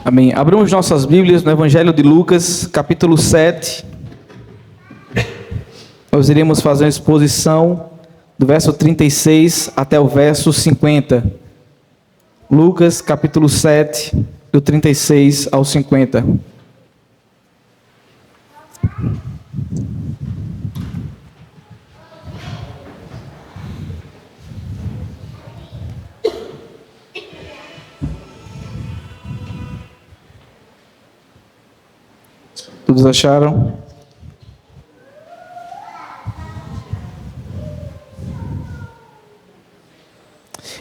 Amém. Abramos nossas Bíblias no Evangelho de Lucas, capítulo 7. Nós iremos fazer uma exposição do verso 36 até o verso 50. Lucas, capítulo 7, do 36 ao 50. Todos acharam?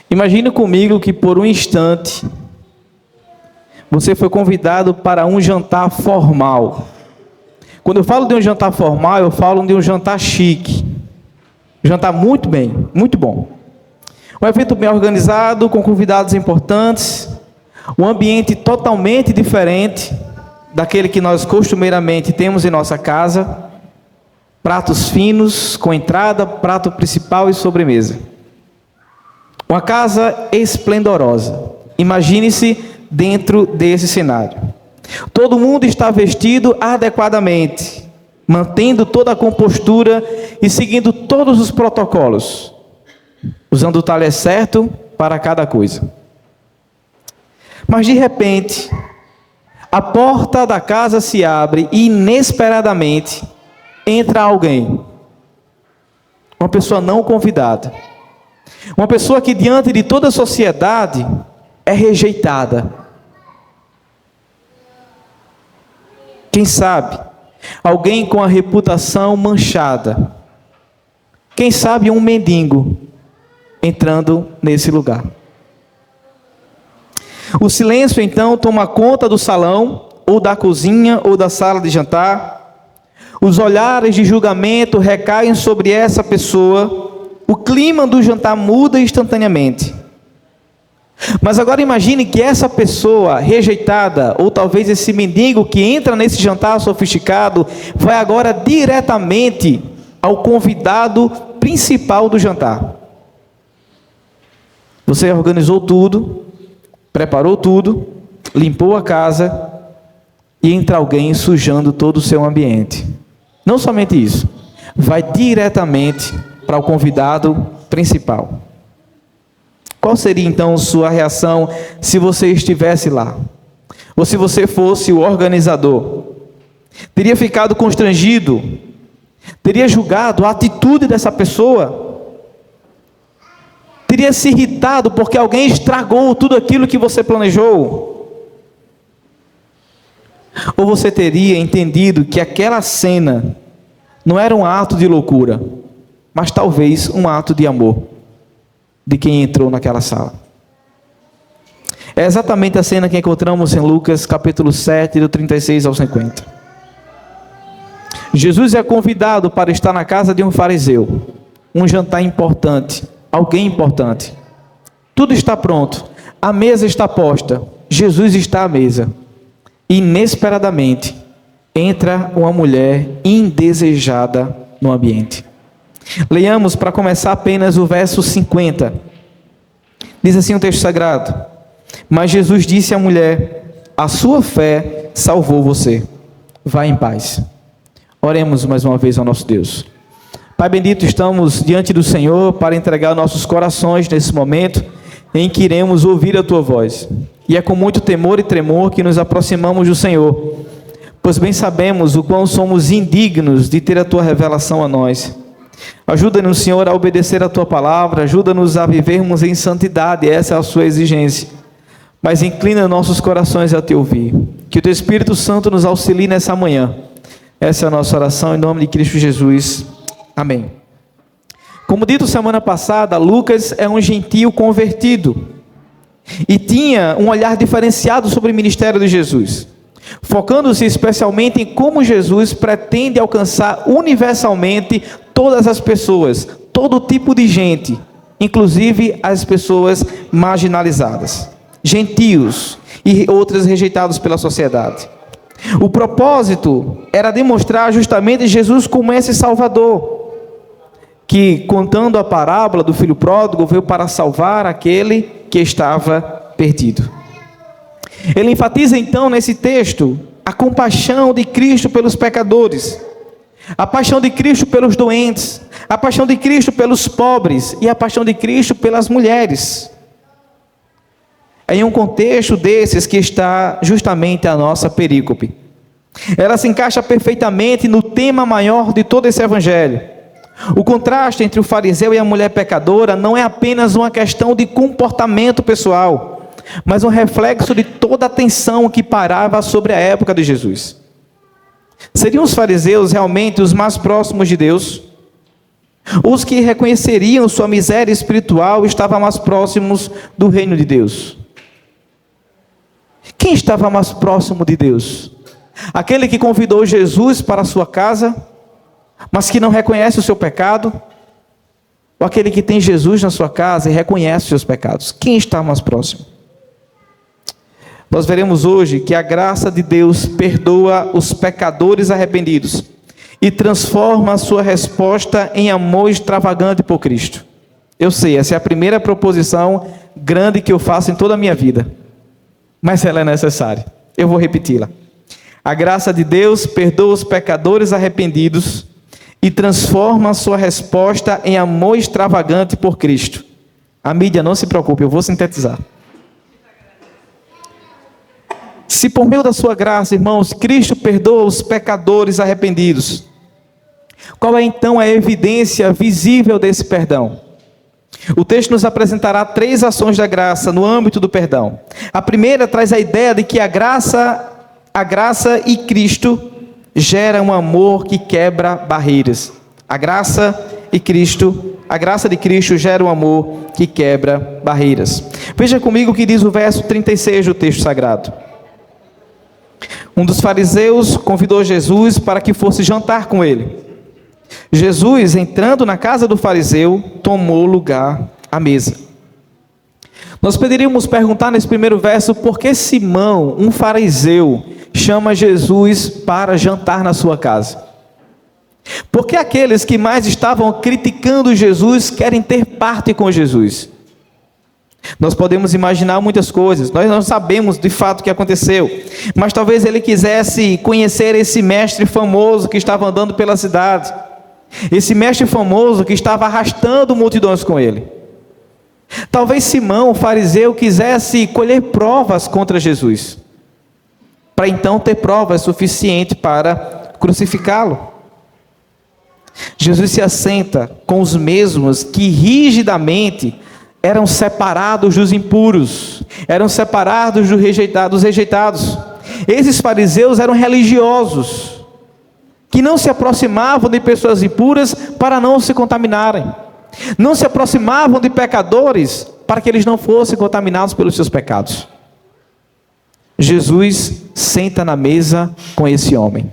Imagine comigo que por um instante você foi convidado para um jantar formal. Quando eu falo de um jantar formal, eu falo de um jantar chique. Um jantar muito bem, muito bom. Um evento bem organizado, com convidados importantes, um ambiente totalmente diferente daquele que nós costumeiramente temos em nossa casa, pratos finos, com entrada, prato principal e sobremesa. Uma casa esplendorosa. Imagine-se dentro desse cenário. Todo mundo está vestido adequadamente, mantendo toda a compostura e seguindo todos os protocolos, usando o talher certo para cada coisa. Mas de repente, a porta da casa se abre e inesperadamente entra alguém. Uma pessoa não convidada. Uma pessoa que diante de toda a sociedade é rejeitada. Quem sabe, alguém com a reputação manchada. Quem sabe um mendigo entrando nesse lugar. O silêncio então toma conta do salão, ou da cozinha, ou da sala de jantar. Os olhares de julgamento recaem sobre essa pessoa. O clima do jantar muda instantaneamente. Mas agora imagine que essa pessoa rejeitada, ou talvez esse mendigo que entra nesse jantar sofisticado, vai agora diretamente ao convidado principal do jantar. Você organizou tudo, preparou tudo, limpou a casa, e entra alguém sujando todo o seu ambiente. Não somente isso, vai diretamente para o convidado principal. Qual seria então sua reação se você estivesse lá? Ou se você fosse o organizador? Teria ficado constrangido? Teria julgado a atitude dessa pessoa? Teria se irritado porque alguém estragou tudo aquilo que você planejou? Ou você teria entendido que aquela cena não era um ato de loucura, mas talvez um ato de amor de quem entrou naquela sala? É exatamente a cena que encontramos em Lucas capítulo 7, do 36 ao 50. Jesus é convidado para estar na casa de um fariseu, um jantar importante, alguém importante. Tudo está pronto, a mesa está posta, Jesus está à mesa. Inesperadamente, entra uma mulher indesejada no ambiente. Leiamos para começar apenas o verso 50. Diz assim o texto sagrado: Mas Jesus disse à mulher: a sua fé salvou você. Vá em paz. Oremos mais uma vez ao nosso Deus. Pai bendito, estamos diante do Senhor para entregar nossos corações nesse momento em que iremos ouvir a Tua voz. E é com muito temor e tremor que nos aproximamos do Senhor, pois bem sabemos o quão somos indignos de ter a Tua revelação a nós. Ajuda-nos, Senhor, a obedecer a Tua palavra, ajuda-nos a vivermos em santidade, essa é a Sua exigência. Mas inclina nossos corações a Te ouvir. Que o Teu Espírito Santo nos auxilie nessa manhã. Essa é a nossa oração em nome de Cristo Jesus. Amém. Como dito semana passada, Lucas é um gentio convertido e tinha um olhar diferenciado sobre o ministério de Jesus, focando-se especialmente em como Jesus pretende alcançar universalmente todas as pessoas, todo tipo de gente, inclusive as pessoas marginalizadas, gentios e outros rejeitados pela sociedade. O propósito era demonstrar justamente Jesus como esse Salvador, que, contando a parábola do filho pródigo, veio para salvar aquele que estava perdido. Ele enfatiza então nesse texto a compaixão de Cristo pelos pecadores, a paixão de Cristo pelos doentes, a paixão de Cristo pelos pobres e a paixão de Cristo pelas mulheres. É em um contexto desses que está justamente a nossa perícope. Ela se encaixa perfeitamente no tema maior de todo esse evangelho. O contraste entre o fariseu e a mulher pecadora não é apenas uma questão de comportamento pessoal, mas um reflexo de toda a atenção que pairava sobre a época de Jesus. Seriam os fariseus realmente os mais próximos de Deus? Os que reconheceriam sua miséria espiritual estavam mais próximos do reino de Deus? Quem estava mais próximo de Deus? Aquele que convidou Jesus para a sua casa, mas que não reconhece o seu pecado? Ou aquele que tem Jesus na sua casa e reconhece os seus pecados? Quem está mais próximo? Nós veremos hoje que a graça de Deus perdoa os pecadores arrependidos e transforma a sua resposta em amor extravagante por Cristo. Eu sei, essa é a primeira proposição grande que eu faço em toda a minha vida, mas ela é necessária. Eu vou repeti-la. A graça de Deus perdoa os pecadores arrependidos e transforma a sua resposta em amor extravagante por Cristo. A mídia, não se preocupe, eu vou sintetizar. Se por meio da sua graça, irmãos, Cristo perdoa os pecadores arrependidos, qual é então a evidência visível desse perdão? O texto nos apresentará 3 ações da graça no âmbito do perdão. A primeira traz a ideia de que a graça e Cristo gera um amor que quebra barreiras. A graça de Cristo gera um amor que quebra barreiras. Veja comigo o que diz o verso 36 do texto sagrado. Um dos fariseus convidou Jesus para que fosse jantar com ele. Jesus, entrando na casa do fariseu, tomou lugar à mesa. Nós poderíamos perguntar nesse primeiro verso, por que Simão, um fariseu, chama Jesus para jantar na sua casa? Por que aqueles que mais estavam criticando Jesus querem ter parte com Jesus? Nós podemos imaginar muitas coisas, nós não sabemos de fato o que aconteceu, mas talvez ele quisesse conhecer esse mestre famoso que estava andando pela cidade, esse mestre famoso que estava arrastando multidões com ele. Talvez Simão, o fariseu, quisesse colher provas contra Jesus, para então ter provas suficientes para crucificá-lo. Jesus se assenta com os mesmos que rigidamente eram separados dos impuros, eram separados dos rejeitados. Esses fariseus eram religiosos, que não se aproximavam de pessoas impuras para não se contaminarem, não se aproximavam de pecadores para que eles não fossem contaminados pelos seus pecados. Jesus senta na mesa com esse homem.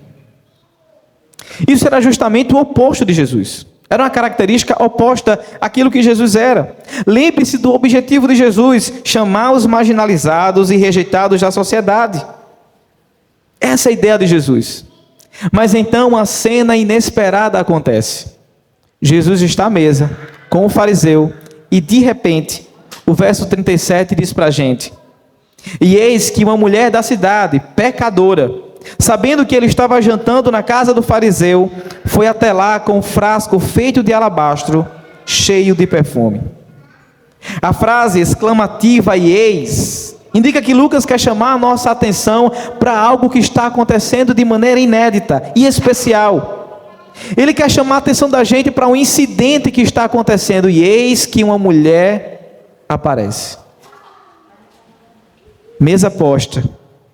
Isso era justamente o oposto de Jesus. Era uma característica oposta àquilo que Jesus era. Lembre-se do objetivo de Jesus: chamar os marginalizados e rejeitados da sociedade. Essa é a ideia de Jesus. Mas então uma cena inesperada acontece. Jesus está à mesa com o fariseu e de repente, o verso 37 diz para a gente: e eis que uma mulher da cidade, pecadora, sabendo que ele estava jantando na casa do fariseu, foi até lá com um frasco feito de alabastro, cheio de perfume. A frase exclamativa "e eis" indica que Lucas quer chamar a nossa atenção para algo que está acontecendo de maneira inédita e especial. Ele quer chamar a atenção da gente para um incidente que está acontecendo, e eis que uma mulher aparece. Mesa posta,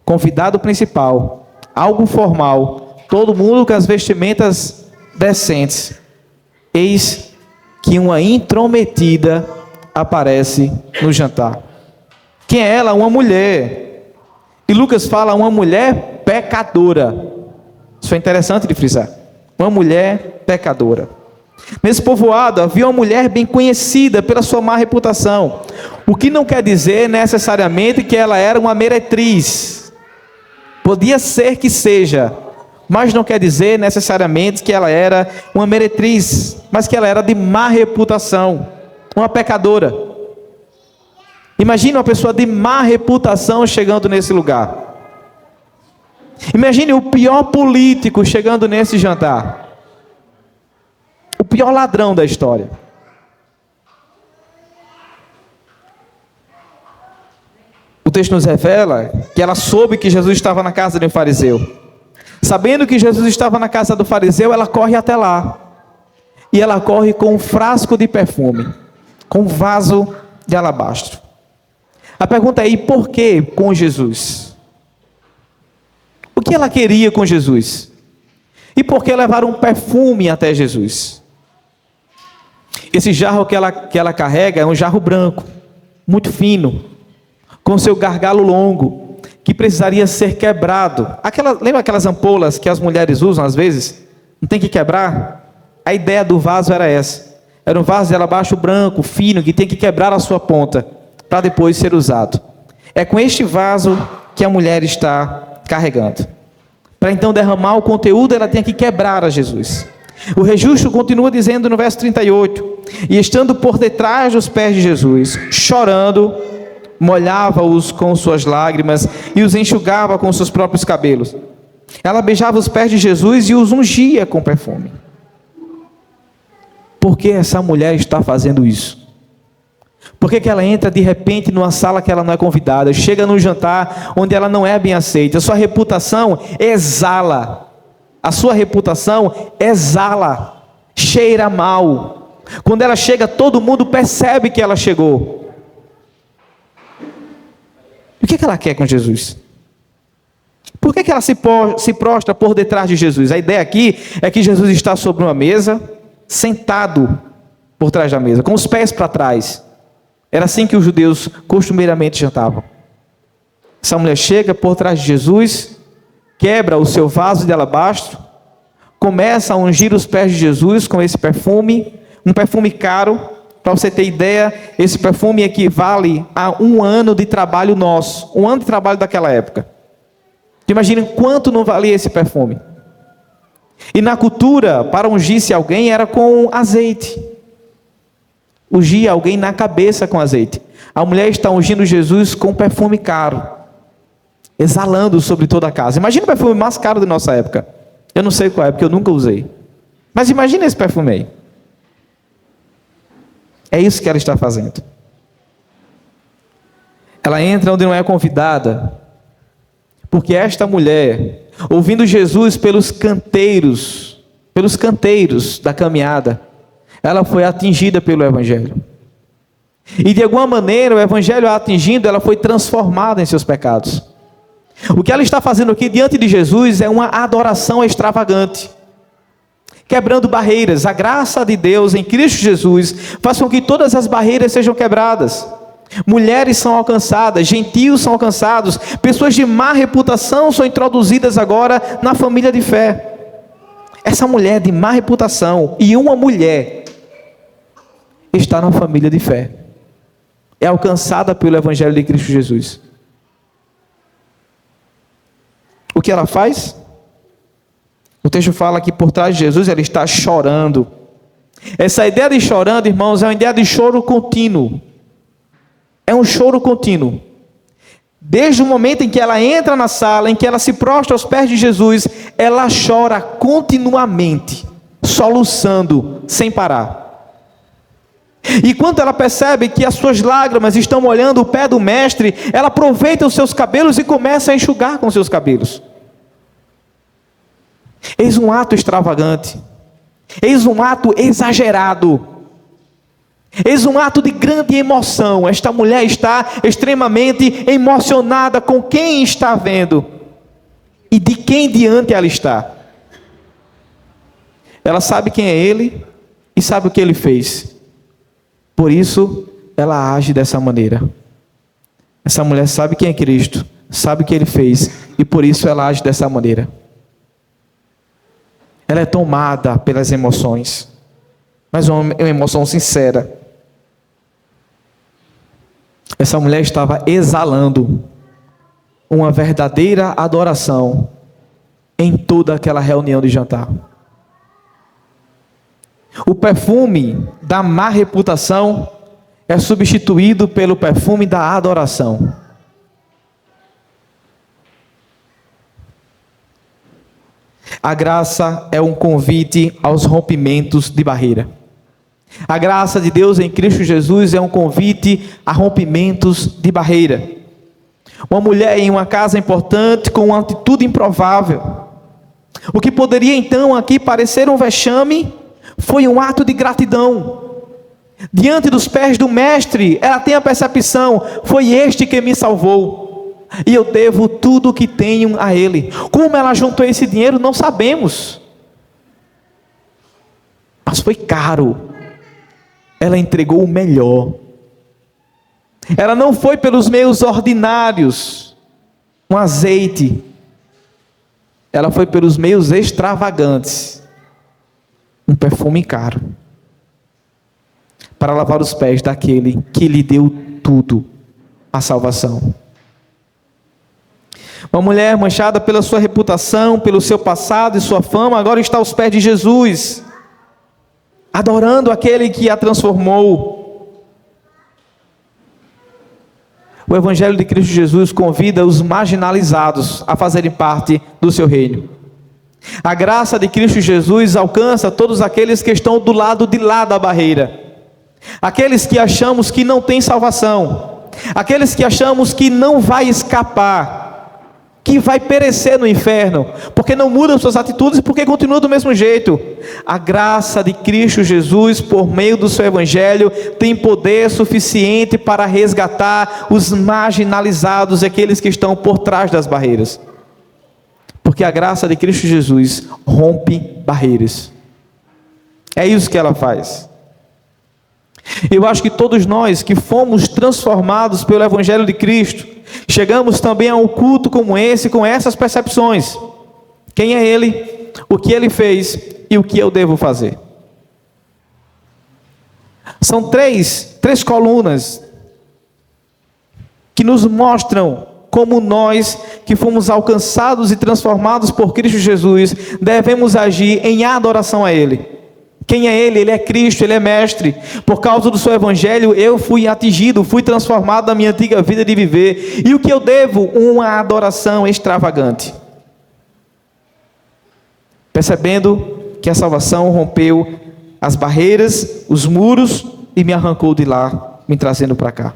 convidado principal, algo formal, todo mundo com as vestimentas decentes. Eis que uma intrometida aparece no jantar. Quem é ela? Uma mulher. E Lucas fala uma mulher pecadora. Isso é interessante de frisar. Uma mulher pecadora. Nesse povoado havia uma mulher bem conhecida pela sua má reputação, o que não quer dizer necessariamente que ela era uma meretriz. Podia ser que seja, mas não quer dizer necessariamente que ela era uma meretriz, mas que ela era de má reputação, uma pecadora. Imagine uma pessoa de má reputação chegando nesse lugar. Imagine o pior político chegando nesse jantar. O pior ladrão da história. O texto nos revela que ela soube que Jesus estava na casa de um fariseu. Sabendo que Jesus estava na casa do fariseu, ela corre até lá. E ela corre com um frasco de perfume, com um vaso de alabastro. A pergunta é: e por que com Jesus? O que ela queria com Jesus? E por que levar um perfume até Jesus? Esse jarro que ela carrega é um jarro branco, muito fino, com seu gargalo longo, que precisaria ser quebrado. Lembra aquelas ampolas que as mulheres usam às vezes? Não tem que quebrar? A ideia do vaso era essa. Era um vaso de alabastro branco, fino, que tem que quebrar a sua ponta, para depois ser usado. É com este vaso que a mulher está carregando. Para então derramar o conteúdo, ela tem que quebrar a Jesus. O rejusto continua dizendo no verso 38, e estando por detrás dos pés de Jesus, chorando, molhava-os com suas lágrimas e os enxugava com seus próprios cabelos. Ela beijava os pés de Jesus e os ungia com perfume. Por que essa mulher está fazendo isso? Por que ela entra de repente numa sala que ela não é convidada, chega num jantar onde ela não é bem aceita? A sua reputação exala. A sua reputação exala, cheira mal. Quando ela chega, todo mundo percebe que ela chegou. O que ela quer com Jesus? Por que ela se prostra por detrás de Jesus? A ideia aqui é que Jesus está sobre uma mesa, sentado por trás da mesa, com os pés para trás. Era assim que os judeus costumeiramente jantavam. Essa mulher chega por trás de Jesus, quebra o seu vaso de alabastro, começa a ungir os pés de Jesus com esse perfume, um perfume caro. Para você ter ideia, esse perfume equivale a 1 ano de trabalho nosso, 1 ano de trabalho daquela época. Imaginem quanto não valia esse perfume. E na cultura, para ungir-se alguém era com azeite. Ungia alguém na cabeça com azeite. A mulher está ungindo Jesus com perfume caro, exalando sobre toda a casa. Imagina o perfume mais caro da nossa época. Eu não sei qual é, porque eu nunca usei. Mas imagina esse perfume aí. É isso que ela está fazendo. Ela entra onde não é convidada, porque esta mulher, ouvindo Jesus pelos canteiros da caminhada, ela foi atingida pelo Evangelho. E de alguma maneira, o Evangelho a atingindo, ela foi transformada em seus pecados. O que ela está fazendo aqui diante de Jesus é uma adoração extravagante, quebrando barreiras. A graça de Deus em Cristo Jesus faz com que todas as barreiras sejam quebradas. Mulheres são alcançadas, gentios são alcançados, pessoas de má reputação são introduzidas agora na família de fé. Essa mulher de má reputação e uma mulher está na família de fé, é alcançada pelo Evangelho de Cristo Jesus. O que ela faz? O texto fala que por trás de Jesus ela está chorando. Essa ideia de chorando, irmãos, é uma ideia de choro contínuo. É um choro contínuo. Desde o momento em que ela entra na sala, em que ela se prostra aos pés de Jesus, ela chora continuamente, soluçando, sem parar. E quando ela percebe que as suas lágrimas estão molhando o pé do mestre, ela aproveita os seus cabelos e começa a enxugar com seus cabelos. Eis um ato extravagante, eis um ato exagerado, eis um ato de grande emoção. Esta mulher está extremamente emocionada com quem está vendo e de quem diante ela está. Ela sabe quem é ele e sabe o que ele fez. Por isso ela age dessa maneira. Essa mulher sabe quem é Cristo, sabe o que ele fez, e por isso ela age dessa maneira. Ela é tomada pelas emoções, mas uma emoção sincera. Essa mulher estava exalando uma verdadeira adoração em toda aquela reunião de jantar. O perfume da má reputação é substituído pelo perfume da adoração. A graça é um convite aos rompimentos de barreira. A graça de Deus em Cristo Jesus é um convite a rompimentos de barreira. Uma mulher em uma casa importante com uma atitude improvável. O que poderia então aqui parecer um vexame, foi um ato de gratidão. Diante dos pés do Mestre, ela tem a percepção: foi este que me salvou, e eu devo tudo o que tenho a Ele. Como ela juntou esse dinheiro, não sabemos, mas foi caro. Ela entregou o melhor. Ela não foi pelos meios ordinários, um azeite. Ela foi pelos meios extravagantes, um perfume caro, para lavar os pés daquele que lhe deu tudo, a salvação. Uma mulher manchada pela sua reputação, pelo seu passado e sua fama, agora está aos pés de Jesus, adorando aquele que a transformou. O Evangelho de Cristo Jesus convida os marginalizados a fazerem parte do seu reino. A graça de Cristo Jesus alcança todos aqueles que estão do lado de lá da barreira. Aqueles que achamos que não tem salvação. Aqueles que achamos que não vai escapar, que vai perecer no inferno, porque não mudam suas atitudes e porque continuam do mesmo jeito. A graça de Cristo Jesus, por meio do seu Evangelho, tem poder suficiente para resgatar os marginalizados, aqueles que estão por trás das barreiras. Porque a graça de Cristo Jesus rompe barreiras. É isso que ela faz. Eu acho que todos nós que fomos transformados pelo Evangelho de Cristo, chegamos também a um culto como esse, com essas percepções: quem é Ele, o que Ele fez e o que eu devo fazer. São três colunas que nos mostram como nós, que fomos alcançados e transformados por Cristo Jesus, devemos agir em adoração a Ele. Quem é Ele? Ele é Cristo, Ele é Mestre. Por causa do seu Evangelho, eu fui atingido, fui transformado da minha antiga vida de viver. E o que eu devo? Uma adoração extravagante. Percebendo que a salvação rompeu as barreiras, os muros, e me arrancou de lá, me trazendo para cá.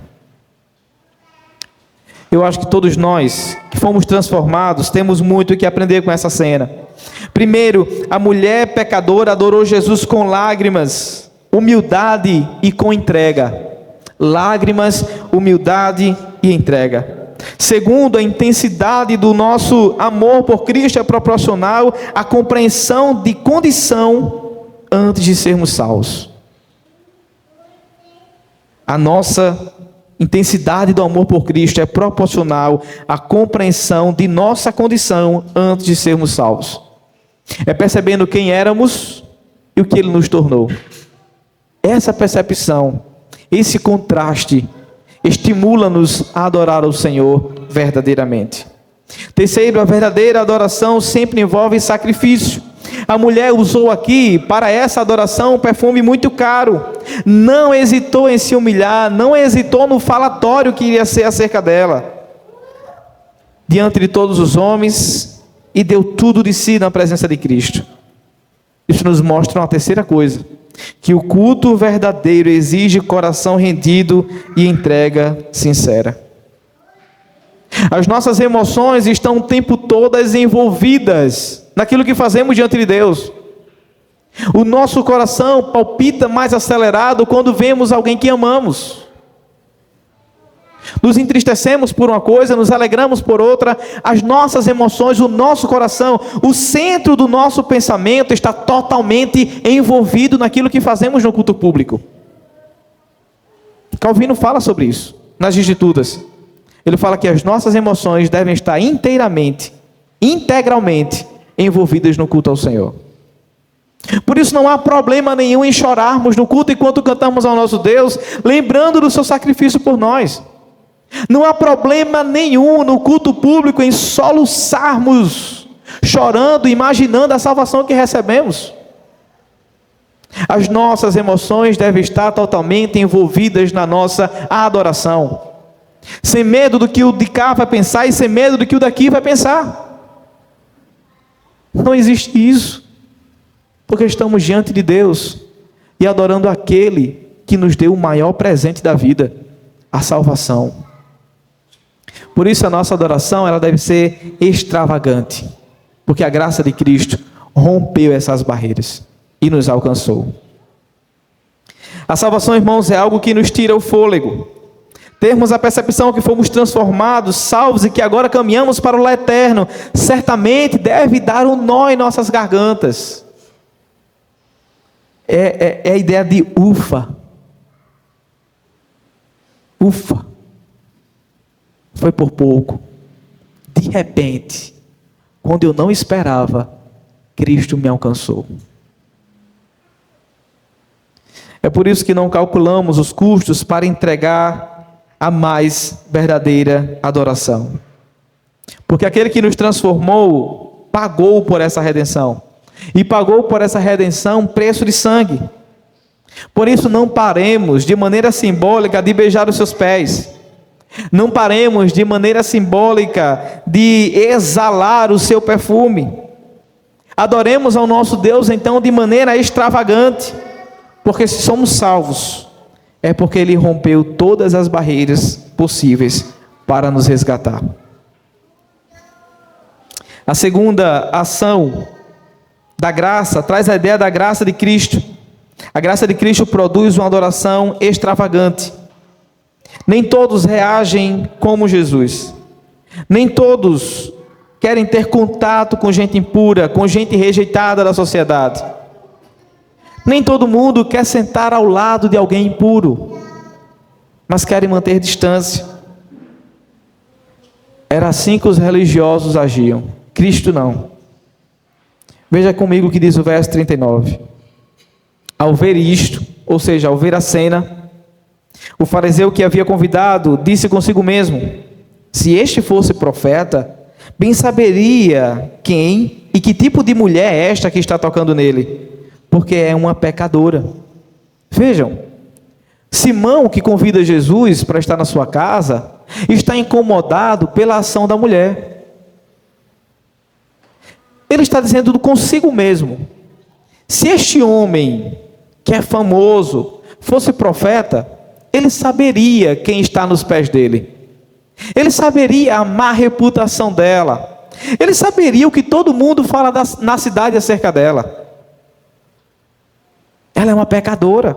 Eu acho que todos nós que fomos transformados temos muito o que aprender com essa cena. Primeiro, a mulher pecadora adorou Jesus com lágrimas, humildade e com entrega. Lágrimas, humildade e entrega. Segundo, a intensidade do nosso amor por Cristo é proporcional à compreensão de condição antes de sermos salvos. A nossa intensidade do amor por Cristo é proporcional à compreensão de nossa condição antes de sermos salvos. É percebendo quem éramos e o que Ele nos tornou. Essa percepção, esse contraste, estimula-nos a adorar o Senhor verdadeiramente. Terceiro, a verdadeira adoração sempre envolve sacrifício. A mulher usou aqui para essa adoração um perfume muito caro. Não hesitou em se humilhar, não hesitou no falatório que iria ser acerca dela, diante de todos os homens, e deu tudo de si na presença de Cristo. Isso nos mostra uma terceira coisa: que o culto verdadeiro exige coração rendido e entrega sincera. As nossas emoções estão o tempo todo envolvidas naquilo que fazemos diante de Deus. O nosso coração palpita mais acelerado quando vemos alguém que amamos. Nos entristecemos por uma coisa, nos alegramos por outra. As nossas emoções, o nosso coração, o centro do nosso pensamento está totalmente envolvido naquilo que fazemos no culto público. Calvino fala sobre isso nas Escrituras. Ele fala que as nossas emoções devem estar integralmente envolvidas no culto ao Senhor. Por isso não há problema nenhum em chorarmos no culto enquanto cantamos ao nosso Deus, lembrando do seu sacrifício por nós. Não há problema nenhum no culto público em soluçarmos, chorando, imaginando a salvação que recebemos. As nossas emoções devem estar totalmente envolvidas na nossa adoração, sem medo do que o de cá vai pensar e sem medo do que o daqui vai pensar. Não existe isso, porque estamos diante de Deus e adorando aquele que nos deu o maior presente da vida, a salvação. Por isso a nossa adoração, ela deve ser extravagante, porque a graça de Cristo rompeu essas barreiras e nos alcançou. A salvação, irmãos, é algo que nos tira o fôlego. Termos a percepção que fomos transformados, salvos e que agora caminhamos para o lá eterno, certamente deve dar um nó em nossas gargantas. É a ideia de ufa. Ufa. Foi por pouco. De repente, quando eu não esperava, Cristo me alcançou. É por isso que não calculamos os custos para entregar a mais verdadeira adoração. Porque aquele que nos transformou, pagou por essa redenção. E pagou por essa redenção preço de sangue. Por isso não paremos de maneira simbólica de beijar os seus pés. Não paremos de maneira simbólica de exalar o seu perfume. Adoremos ao nosso Deus então de maneira extravagante. Porque se somos salvos, é porque Ele rompeu todas as barreiras possíveis para nos resgatar. A segunda ação da graça traz a ideia da graça de Cristo. A graça de Cristo produz uma adoração extravagante. Nem todos reagem como Jesus. Nem todos querem ter contato com gente impura, com gente rejeitada da sociedade. Nem todo mundo quer sentar ao lado de alguém impuro, mas querem manter distância. Era assim que os religiosos agiam. Cristo não. Veja comigo o que diz o verso 39. Ao ver isto, ou seja, ao ver a cena, o fariseu que havia convidado disse consigo mesmo: se este fosse profeta, bem saberia quem e que tipo de mulher é esta que está tocando nele, porque é uma pecadora. Vejam, Simão, que convida Jesus para estar na sua casa, está incomodado pela ação da mulher. Ele está dizendo consigo mesmo: se este homem, que é famoso, fosse profeta, ele saberia quem está nos pés dele. Ele saberia a má reputação dela. Ele saberia o que todo mundo fala na cidade acerca dela. Ela é uma pecadora.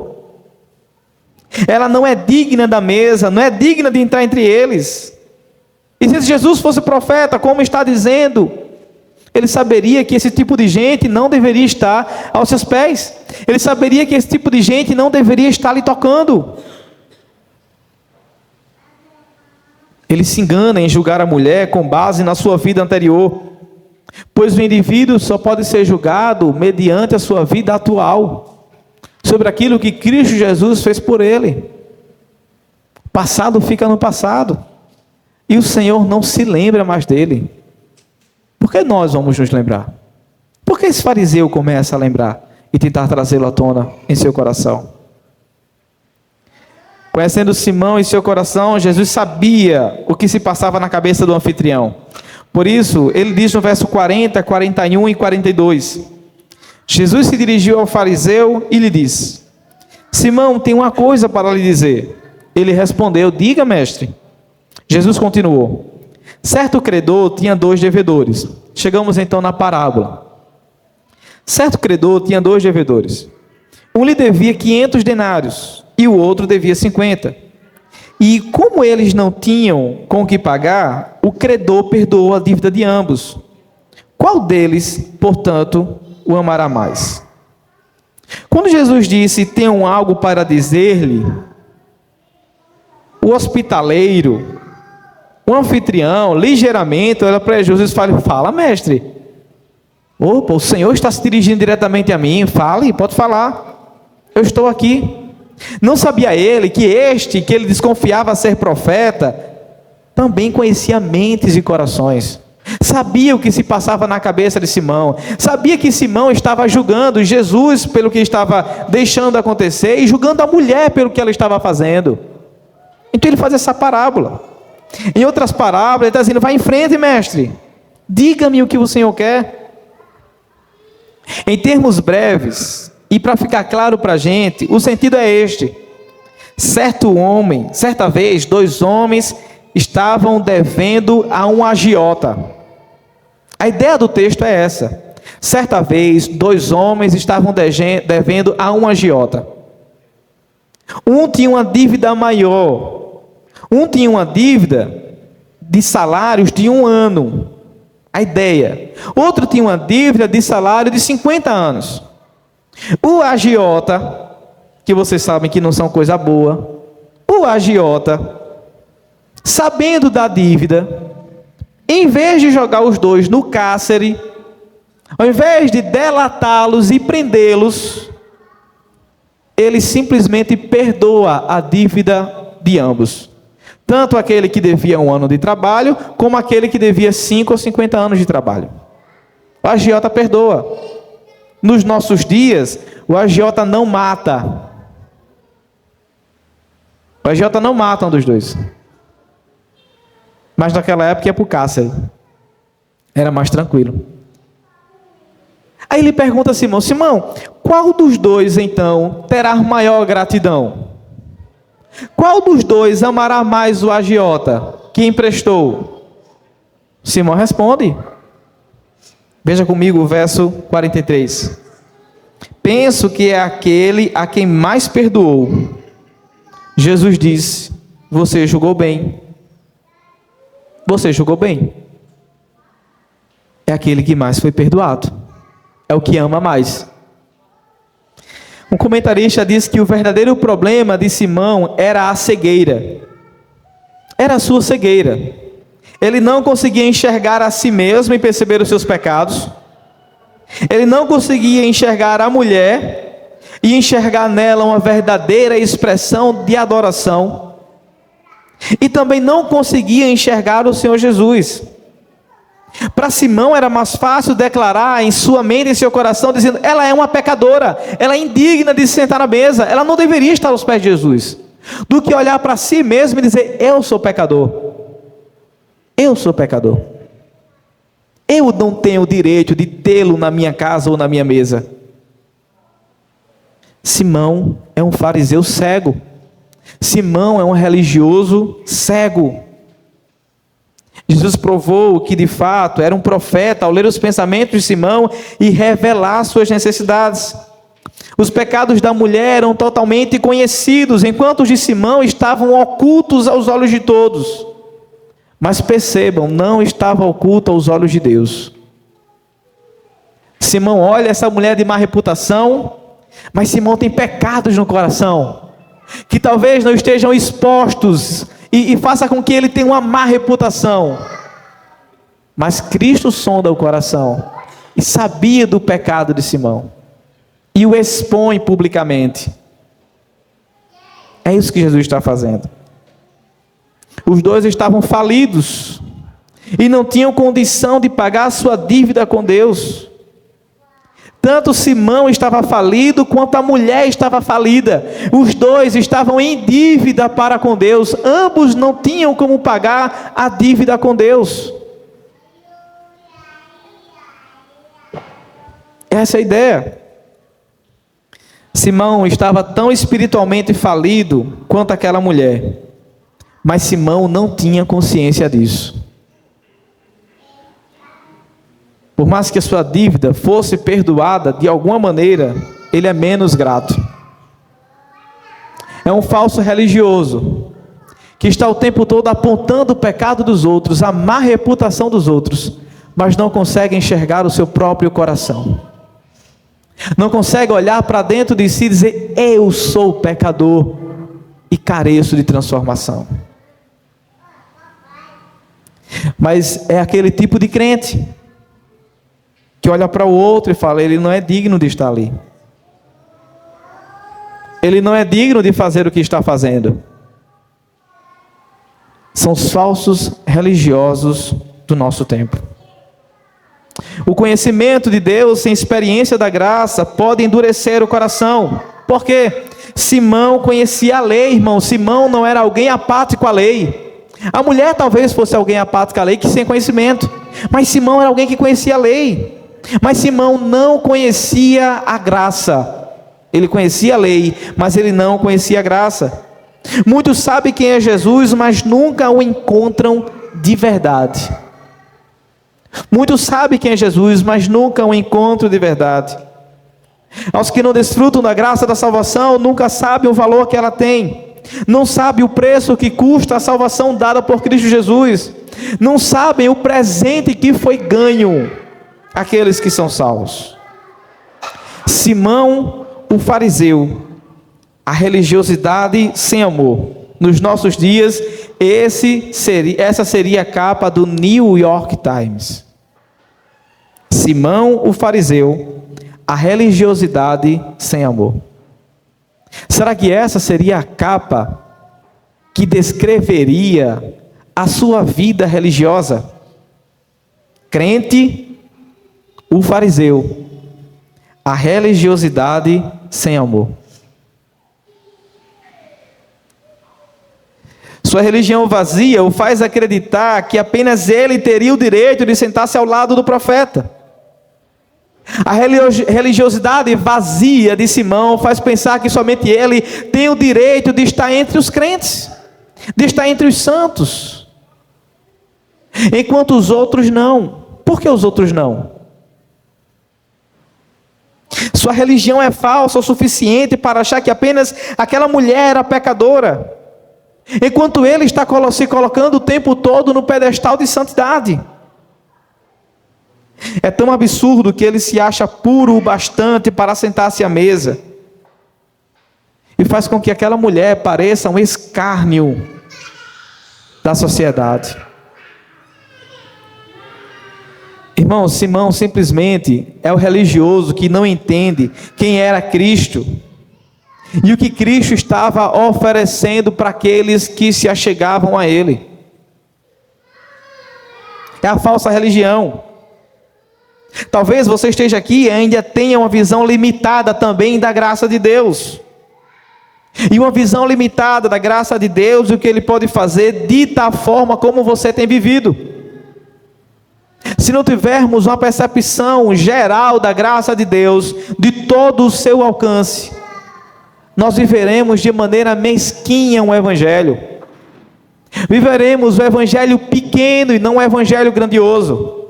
Ela não é digna da mesa, não é digna de entrar entre eles. E se Jesus fosse profeta, como está dizendo, ele saberia que esse tipo de gente não deveria estar aos seus pés. Ele saberia que esse tipo de gente não deveria estar lhe tocando. Ele se engana em julgar a mulher com base na sua vida anterior, pois o indivíduo só pode ser julgado mediante a sua vida atual, sobre aquilo que Cristo Jesus fez por ele. O passado fica no passado, e o Senhor não se lembra mais dele. Por que nós vamos nos lembrar? Por que esse fariseu começa a lembrar e tentar trazê-lo à tona em seu coração? Conhecendo Simão em seu coração, Jesus sabia o que se passava na cabeça do anfitrião. Por isso, ele diz no verso 40, 41 e 42. Jesus se dirigiu ao fariseu e lhe disse: Simão, tem uma coisa para lhe dizer. Ele respondeu: diga, mestre. Jesus continuou: certo credor tinha 2 devedores. Chegamos então na parábola. Certo credor tinha 2 devedores. Um lhe devia 500 denários e o outro devia 50. E como eles não tinham com o que pagar, o credor perdoou a dívida de ambos. Qual deles, portanto, o amará mais? Quando Jesus disse: tenham algo para dizer-lhe, o hospitaleiro, o anfitrião, ligeiramente olha para Jesus e fala: fala, mestre. Opa, o Senhor está se dirigindo diretamente a mim. Fale, pode falar. Eu estou aqui. Não sabia ele que este, que ele desconfiava ser profeta, também conhecia mentes e corações. Sabia o que se passava na cabeça de Simão. Sabia que Simão estava julgando Jesus pelo que estava deixando acontecer e julgando a mulher pelo que ela estava fazendo. Então ele faz essa parábola. Em outras parábolas, ele está dizendo: vai em frente, mestre. Diga-me o que o Senhor quer. Em termos breves, e para ficar claro para a gente, o sentido é este. Certa vez, 2 homens estavam devendo a um agiota. A ideia do texto é essa. Certa vez, 2 homens estavam devendo a um agiota. Um tinha uma dívida maior. Um tinha uma dívida de salários de 1 ano. A ideia. Outro tinha uma dívida de salário de 50 anos. O agiota, que vocês sabem que não são coisa boa, o agiota, sabendo da dívida, em vez de jogar os 2 no cárcere, ao invés de delatá-los e prendê-los, ele simplesmente perdoa a dívida de ambos. Tanto aquele que devia 1 ano de trabalho, como aquele que devia 5 ou 50 anos de trabalho. O agiota perdoa. Nos nossos dias, o agiota não mata. O agiota não mata um dos 2. Mas naquela época ia para o cárcere. Era mais tranquilo. Aí ele pergunta a Simão: Simão, qual dos 2 então terá maior gratidão? Qual dos 2 amará mais o agiota que emprestou? Simão responde. Veja comigo o verso 43. Penso que é aquele a quem mais perdoou. Jesus disse: você julgou bem. Você julgou bem. É aquele que mais foi perdoado. É o que ama mais. Um comentarista diz que o verdadeiro problema de Simão era a cegueira. Era a sua cegueira. Ele não conseguia enxergar a si mesmo e perceber os seus pecados. Ele não conseguia enxergar a mulher e enxergar nela uma verdadeira expressão de adoração. E também não conseguia enxergar o Senhor Jesus. Para Simão era mais fácil declarar em sua mente e em seu coração, dizendo: ela é uma pecadora, ela é indigna de se sentar na mesa, ela não deveria estar aos pés de Jesus, do que olhar para si mesmo e dizer: eu sou pecador, eu sou pecador, eu não tenho o direito de tê-lo na minha casa ou na minha mesa. Simão é um fariseu cego. Simão é um religioso cego. Jesus provou que de fato era um profeta ao ler os pensamentos de Simão e revelar suas necessidades. Os pecados da mulher eram totalmente conhecidos, enquanto os de Simão estavam ocultos aos olhos de todos. Mas percebam, não estava oculto aos olhos de Deus. Simão olha essa mulher de má reputação, mas Simão tem pecados no coração, que talvez não estejam expostos e faça com que ele tenha uma má reputação. Mas Cristo sonda o coração e sabia do pecado de Simão e o expõe publicamente. É isso que Jesus está fazendo. Os 2 estavam falidos e não tinham condição de pagar a sua dívida com Deus. Tanto Simão estava falido, quanto a mulher estava falida. Os 2 estavam em dívida para com Deus. Ambos não tinham como pagar a dívida com Deus. Essa é a ideia. Simão estava tão espiritualmente falido quanto aquela mulher. Mas Simão não tinha consciência disso. Por mais que a sua dívida fosse perdoada de alguma maneira, ele é menos grato. É um falso religioso, que está o tempo todo apontando o pecado dos outros, a má reputação dos outros, mas não consegue enxergar o seu próprio coração. Não consegue olhar para dentro de si e dizer: eu sou pecador e careço de transformação. Mas é aquele tipo de crente que olha para o outro e fala: ele não é digno de estar ali. Ele não é digno de fazer o que está fazendo. São os falsos religiosos do nosso tempo. O conhecimento de Deus sem experiência da graça pode endurecer o coração. Por quê? Simão conhecia a lei, irmão. Simão não era alguém apático à lei. A mulher talvez fosse alguém apático à lei, que sem conhecimento. Mas Simão era alguém que conhecia a lei. Mas Simão não conhecia a graça. Ele conhecia a lei, mas ele não conhecia a graça. Muitos sabem quem é Jesus, mas nunca o encontram de verdade. Muitos sabem quem é Jesus, mas nunca o encontram de verdade. Aos que não desfrutam da graça da salvação, nunca sabem o valor que ela tem. Não sabem o preço que custa a salvação dada por Cristo Jesus. Não sabem o presente que foi ganho àqueles que são salvos. Simão, o fariseu, a religiosidade sem amor. Nos nossos dias, essa seria a capa do New York Times. Simão, o fariseu, a religiosidade sem amor. Será que essa seria a capa que descreveria a sua vida religiosa? Crente, o fariseu, a religiosidade sem amor. Sua religião vazia o faz acreditar que apenas ele teria o direito de sentar-se ao lado do profeta. A religiosidade vazia de Simão faz pensar que somente ele tem o direito de estar entre os crentes, de estar entre os santos, enquanto os outros não. Por que os outros não? Sua religião é falsa o suficiente para achar que apenas aquela mulher era pecadora, enquanto ele está se colocando o tempo todo no pedestal de santidade. É tão absurdo que ele se acha puro o bastante para sentar-se à mesa, e faz com que aquela mulher pareça um escárnio da sociedade. Irmão, Simão simplesmente é o religioso que não entende quem era Cristo e o que Cristo estava oferecendo para aqueles que se achegavam a Ele. É a falsa religião. Talvez você esteja aqui e ainda tenha uma visão limitada também da graça de Deus. E uma visão limitada da graça de Deus e o que Ele pode fazer dita a forma como você tem vivido. Se não tivermos uma percepção geral da graça de Deus, de todo o seu alcance, nós viveremos de maneira mesquinha um evangelho. Viveremos o evangelho pequeno e não o evangelho grandioso.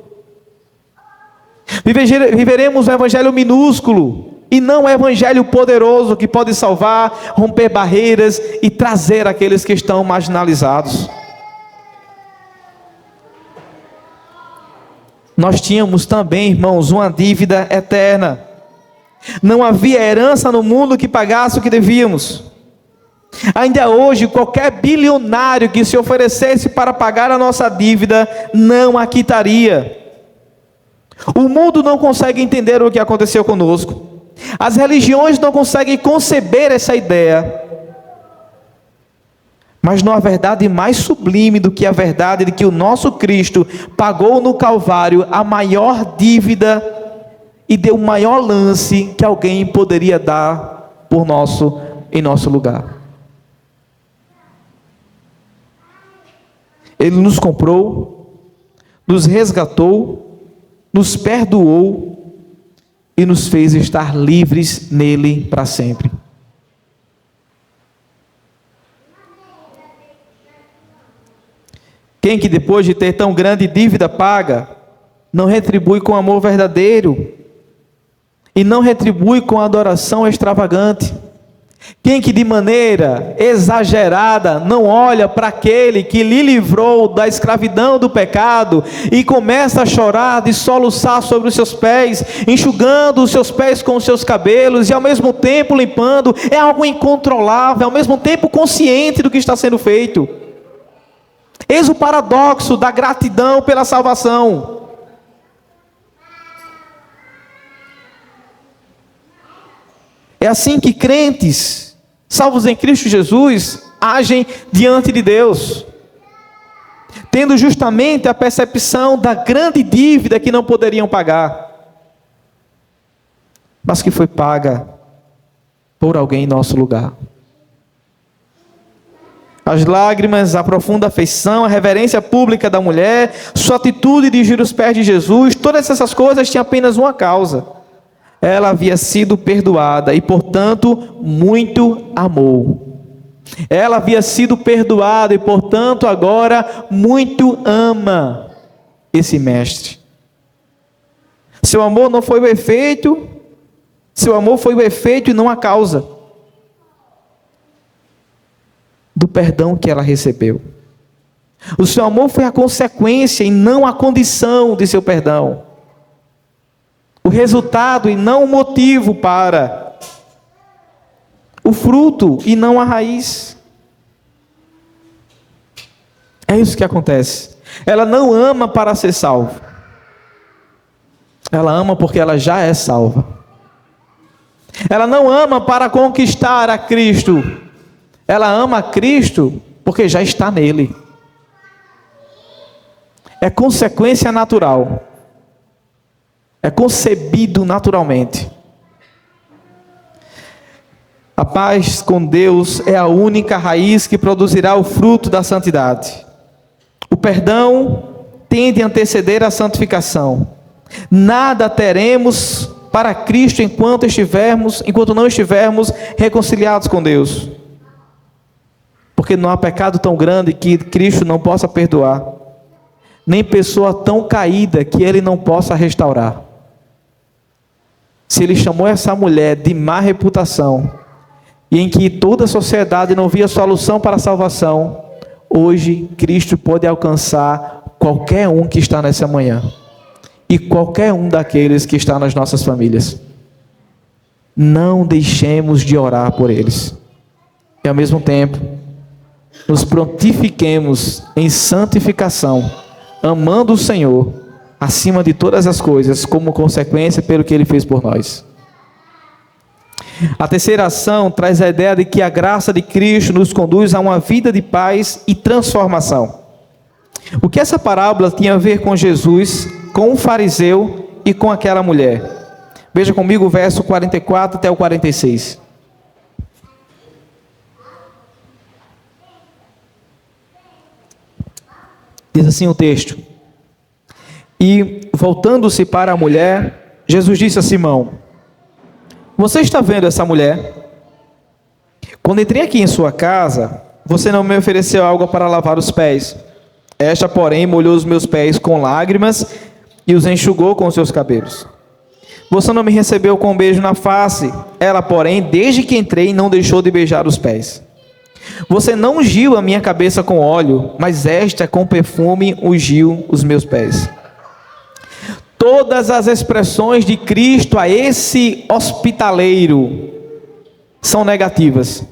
Viveremos o evangelho minúsculo e não o evangelho poderoso que pode salvar, romper barreiras e trazer aqueles que estão marginalizados. Nós tínhamos também, irmãos, uma dívida eterna. Não havia herança no mundo que pagasse o que devíamos. Ainda hoje, qualquer bilionário que se oferecesse para pagar a nossa dívida, não a quitaria. O mundo não consegue entender o que aconteceu conosco. As religiões não conseguem conceber essa ideia. Mas não há verdade mais sublime do que a verdade de que o nosso Cristo pagou no Calvário a maior dívida e deu o maior lance que alguém poderia dar em nosso lugar. Ele nos comprou, nos resgatou, nos perdoou e nos fez estar livres nele para sempre. Quem que depois de ter tão grande dívida paga, não retribui com amor verdadeiro e não retribui com adoração extravagante? Quem que de maneira exagerada não olha para aquele que lhe livrou da escravidão do pecado e começa a chorar, de soluçar sobre os seus pés, enxugando os seus pés com os seus cabelos e ao mesmo tempo limpando? É algo incontrolável, ao mesmo tempo consciente do que está sendo feito. Eis o paradoxo da gratidão pela salvação. É assim que crentes, salvos em Cristo Jesus, agem diante de Deus. tendo justamente a percepção da grande dívida que não poderiam pagar, mas que foi paga por alguém em nosso lugar. As lágrimas, a profunda afeição, a reverência pública da mulher, sua atitude de ungir os pés de Jesus, todas essas coisas tinham apenas uma causa: ela havia sido perdoada e, portanto, muito amou. Ela havia sido perdoada e, portanto, agora muito ama esse mestre. Seu amor não foi o efeito, seu amor foi o efeito e não a causa do perdão que ela recebeu. O seu amor foi a consequência e não a condição de seu perdão. O resultado e não o motivo para. O fruto e não a raiz. É isso que acontece. Ela não ama para ser salva. Ela ama porque ela já é salva. Ela não ama para conquistar a Cristo. Ela ama a Cristo porque já está nele. É consequência natural. É concebido naturalmente. A paz com Deus é a única raiz que produzirá o fruto da santidade. O perdão tende a anteceder a santificação. Nada teremos para Cristo enquanto não estivermos reconciliados com Deus. Porque não há pecado tão grande que Cristo não possa perdoar, nem pessoa tão caída que Ele não possa restaurar. Se Ele chamou essa mulher de má reputação, e em que toda a sociedade não via solução para a salvação, hoje Cristo pode alcançar qualquer um que está nessa manhã, e qualquer um daqueles que está nas nossas famílias. Não deixemos de orar por eles, e ao mesmo tempo, nos prontifiquemos em santificação, amando o Senhor acima de todas as coisas, como consequência pelo que Ele fez por nós. A terceira ação traz a ideia de que a graça de Cristo nos conduz a uma vida de paz e transformação. O que essa parábola tinha a ver com Jesus, com o fariseu e com aquela mulher? Veja comigo o verso 44 até o 46. Diz assim o texto: E voltando-se para a mulher, Jesus disse a Simão: Você está vendo essa mulher? Quando entrei aqui em sua casa, você não me ofereceu algo para lavar os pés. Esta, porém, molhou os meus pés com lágrimas e os enxugou com os seus cabelos. Você não me recebeu com um beijo na face. Ela, porém, desde que entrei, não deixou de beijar os pés. Você não ungiu a minha cabeça com óleo, mas esta com perfume ungiu os meus pés. Todas as expressões de Cristo a esse hospitaleiro são negativas.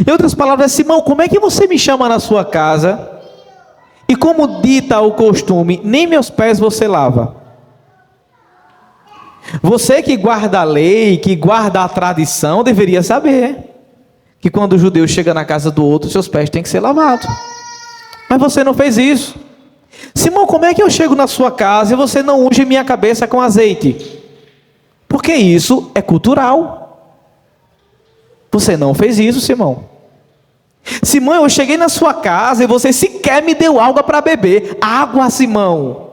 Em outras palavras, Simão, como é que você me chama na sua casa e, como dita o costume, nem meus pés você lava? Você que guarda a lei, que guarda a tradição, deveria saber que quando o judeu chega na casa do outro, seus pés têm que ser lavados. Mas você não fez isso. Simão, como é que eu chego na sua casa e você não unge minha cabeça com azeite? Porque isso é cultural. Você não fez isso, Simão. Simão, eu cheguei na sua casa e você sequer me deu água para beber. Água, Simão.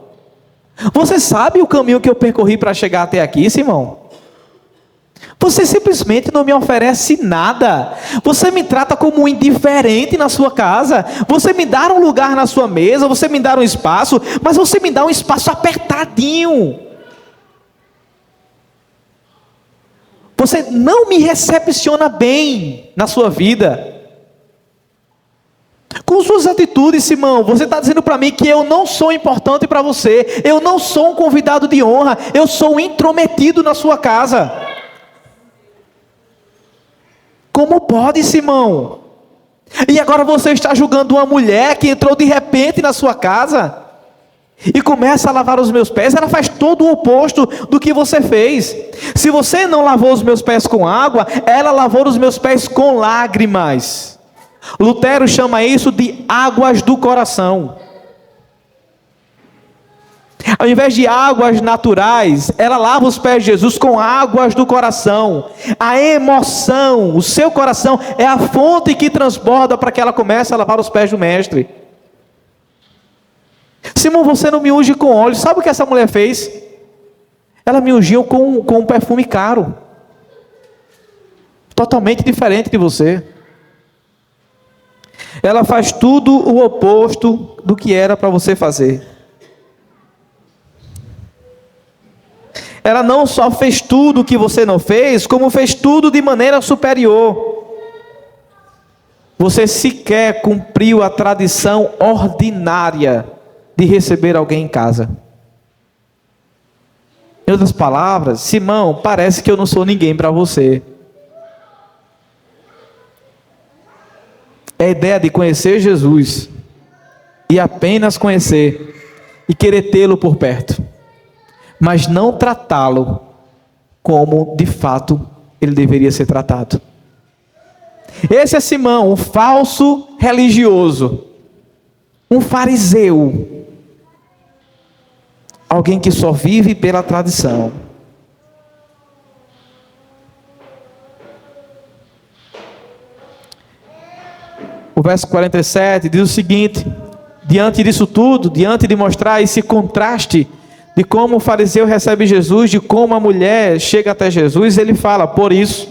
Você sabe o caminho que eu percorri para chegar até aqui, Simão? Você simplesmente não me oferece nada. Você me trata como um indiferente na sua casa. Você me dá um lugar na sua mesa, você me dá um espaço, mas você me dá um espaço apertadinho. Você não me recepciona bem na sua vida. Com suas atitudes, Simão, você está dizendo para mim que eu não sou importante para você. Eu não sou um convidado de honra. Eu sou um intrometido na sua casa. Como pode, Simão? E agora você está julgando uma mulher que entrou de repente na sua casa e começa a lavar os meus pés. Ela faz todo o oposto do que você fez. Se você não lavou os meus pés com água, ela lavou os meus pés com lágrimas. Lutero chama isso de águas do coração. Ao invés de águas naturais, ela lava os pés de Jesus com águas do coração. A emoção, o seu coração é a fonte que transborda para que ela comece a lavar os pés do mestre. Simão, você não me unge com óleo. Sabe o que essa mulher fez? Ela me ungiu com um perfume caro. Totalmente diferente de você. Ela faz tudo o oposto do que era para você fazer. Ela não só fez tudo o que você não fez, como fez tudo de maneira superior. Você sequer cumpriu a tradição ordinária de receber alguém em casa. Em outras palavras, Simão, parece que eu não sou ninguém para você. É a ideia de conhecer Jesus, e apenas conhecer, e querer tê-lo por perto, mas não tratá-lo como de fato ele deveria ser tratado. Esse é Simão, um falso religioso, um fariseu, alguém que só vive pela tradição. O verso 47 diz o seguinte: diante disso tudo, diante de mostrar esse contraste de como o fariseu recebe Jesus, de como a mulher chega até Jesus, ele fala, por isso,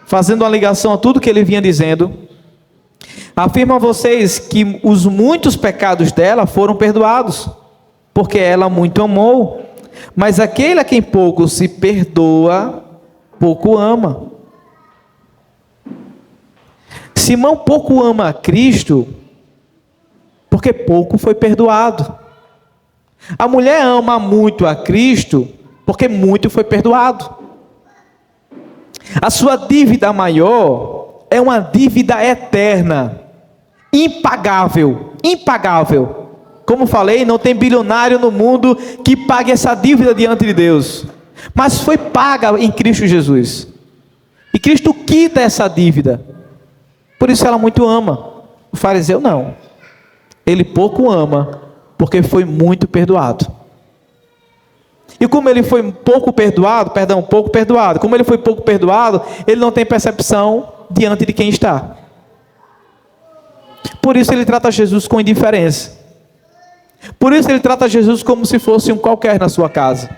fazendo uma ligação a tudo que ele vinha dizendo, afirmo a vocês que os muitos pecados dela foram perdoados, porque ela muito amou, mas aquele a quem pouco se perdoa, pouco ama. Simão pouco ama a Cristo, porque pouco foi perdoado. A mulher ama muito a Cristo, porque muito foi perdoado. A sua dívida maior é uma dívida eterna, impagável, impagável. Como falei, não tem bilionário no mundo que pague essa dívida diante de Deus, mas foi paga em Cristo Jesus, e Cristo quita essa dívida. Por isso ela muito ama. O fariseu não, ele pouco ama, porque foi muito perdoado. E como ele foi pouco perdoado, como ele foi pouco perdoado, ele não tem percepção diante de quem está. Por isso ele trata Jesus com indiferença. Por isso ele trata Jesus como se fosse um qualquer na sua casa.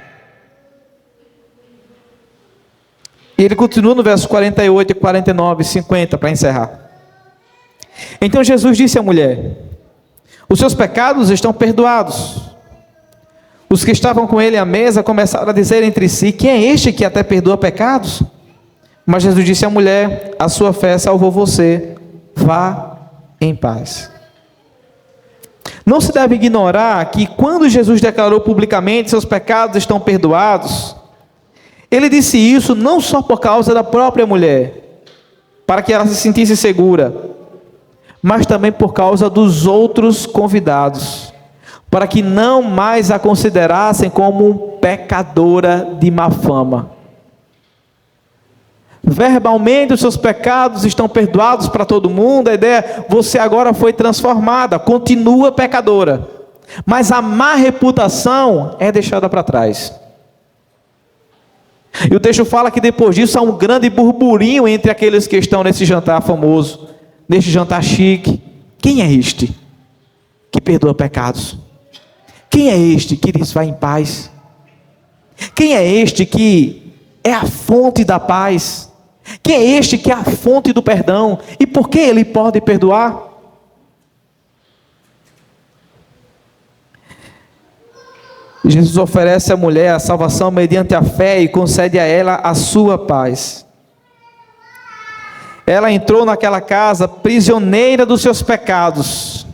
E ele continua no verso 48, 49 e 50 para encerrar. Então Jesus disse à mulher: os seus pecados estão perdoados. Os que estavam com ele à mesa começaram a dizer entre si: quem é este que até perdoa pecados? Mas Jesus disse à mulher: a sua fé salvou você, vá em paz. Não se deve ignorar que quando Jesus declarou publicamente seus pecados estão perdoados, ele disse isso não só por causa da própria mulher, para que ela se sentisse segura, mas também por causa dos outros convidados, para que não mais a considerassem como pecadora de má fama. Verbalmente os seus pecados estão perdoados para todo mundo, a ideia é: você agora foi transformada, continua pecadora, mas a má reputação é deixada para trás. E o texto fala que depois disso há um grande burburinho entre aqueles que estão nesse jantar famoso, neste jantar chique. Quem é este que perdoa pecados? Quem é este que diz vá em paz? Quem é este que é a fonte da paz? Quem é este que é a fonte do perdão? E por que ele pode perdoar? Jesus oferece à mulher a salvação mediante a fé e concede a ela a sua paz. Ela entrou naquela casa prisioneira dos seus pecados,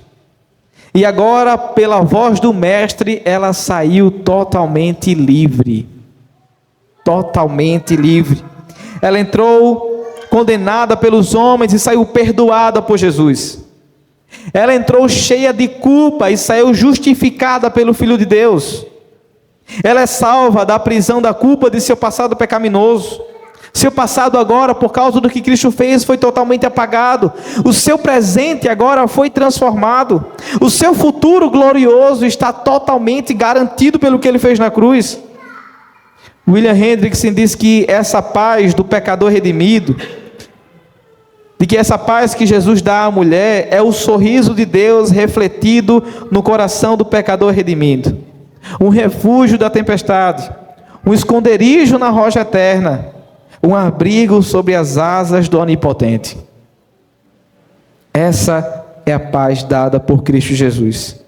e agora, pela voz do Mestre, ela saiu totalmente livre. Totalmente livre. Ela entrou condenada pelos homens e saiu perdoada por Jesus. Ela entrou cheia de culpa e saiu justificada pelo Filho de Deus. Ela é salva da prisão da culpa de seu passado pecaminoso, Seu passado agora, por causa do que Cristo fez, foi totalmente apagado. O seu presente agora foi transformado. O seu futuro glorioso está totalmente garantido pelo que Ele fez na cruz. William Hendrickson diz que essa paz do pecador redimido, de que essa paz que Jesus dá à mulher, é o sorriso de Deus refletido no coração do pecador redimido. Um refúgio da tempestade, um esconderijo na rocha eterna, um abrigo sobre as asas do Onipotente. Essa é a paz dada por Cristo Jesus.